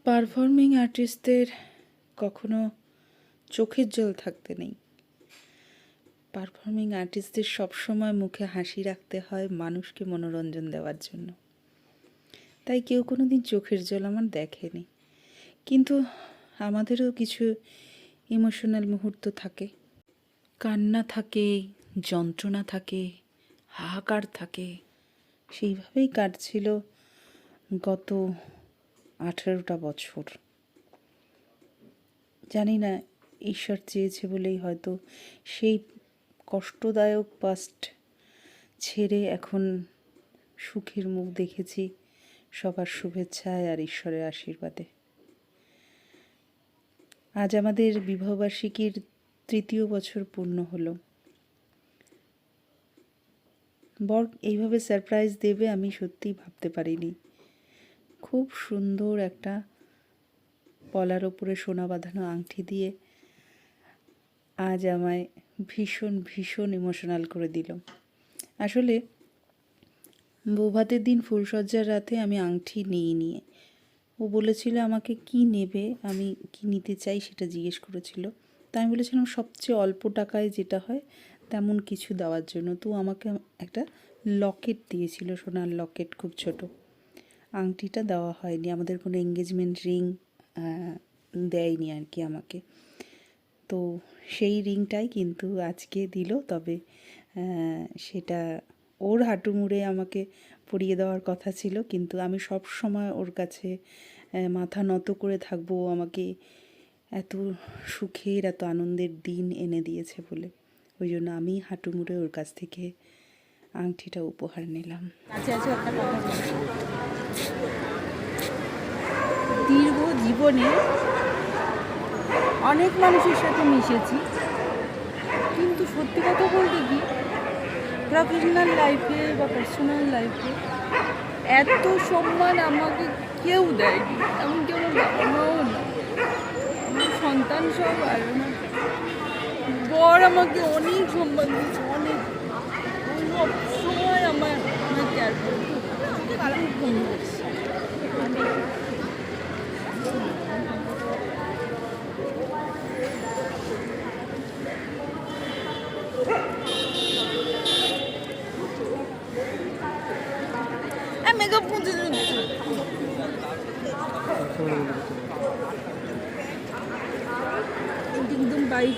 Performing আর্টিস্টদের কখনো চোখের জল থাকতে নেই। পারফর্মিং আর্টিস্টদের সবসময় মুখে হাসি রাখতে হয় মানুষকে মনোরঞ্জন দেওয়ার জন্য। তাই কেউ কোনো দিন চোখের জল আমার দেখেনি। কিন্তু আমাদেরও কিছু ইমোশনাল মুহূর্ত থাকে, কান্না থাকে, যন্ত্রণা থাকে, হাহাকার থাকে। সেইভাবেই কাটছিল গত 18টা বছর। জানি না ঈশ্বর চেয়েছে বলেই হয়তো সেই কষ্টদায়ক পাস্ট ছেড়ে এখন সুখের মুখ দেখেছি সবার শুভেচ্ছায় আর ঈশ্বরের আশীর্বাদে। আজ আমাদের বিবাহবার্ষিকীর 3য় বছর পূর্ণ হলো। বর এইভাবে সারপ্রাইজ দেবে আমি সত্যিই ভাবতে পারিনি। খুব সুন্দর একটা পলার ওপরে সোনা বাঁধানো আংটি দিয়ে আজ আমায় ভীষণ ভীষণ ইমোশনাল করে দিল। আসলে বৌভাতের দিন ফুলসজ্জার রাতে আমি আংটি নিয়ে ও বলেছিল আমাকে কি নেবে, আমি কি নিতে চাই সেটা জিজ্ঞেস করেছিল। তাই আমি বলেছিলাম সবচেয়ে অল্প টাকায় যেটা হয় তেমন কিছু দেওয়ার জন্য। তো আমাকে একটা লকেট দিয়েছিল, সোনার লকেট, খুব ছোট। আংটিটা দেওয়া হয়নি, আমাদের কোনো এঙ্গেজমেন্ট রিং দেয়নি আর কি আমাকে। তো সেই রিংটাই কিন্তু আজকে দিল, তবে সেটা ওর হাঁটু মুড়ে আমাকে পরিয়ে দেওয়ার কথা ছিল, কিন্তু আমি সব সময় ওর কাছে মাথা নত করে থাকবো আমাকে এত সুখের এত আনন্দের দিন এনে দিয়েছে বলে। ওই জন্য আমি হাঁটু মুড়ে ওর কাছ থেকে আংটিটা উপহার নিলাম। আচ্ছা আচ্ছা, একটা কথা বলি। দীর্ঘ জীবনে অনেক মানুষের সাথে মিশেছি, কিন্তু সত্যি কথা বলতে কি প্রফেশনাল লাইফে বা পার্সোনাল লাইফে এত সম্মান আমাকে কেউ দেয়নি, এমনকি আমার বাবা মাও না। আমার সন্তান সব আর আমার বর আমাকে অনেক সম্মান দিয়েছে, অনেক। সব সময় আমার কেয়ার করে, খুব কম হয়েছে। মেকআপ করতে একদম বাইক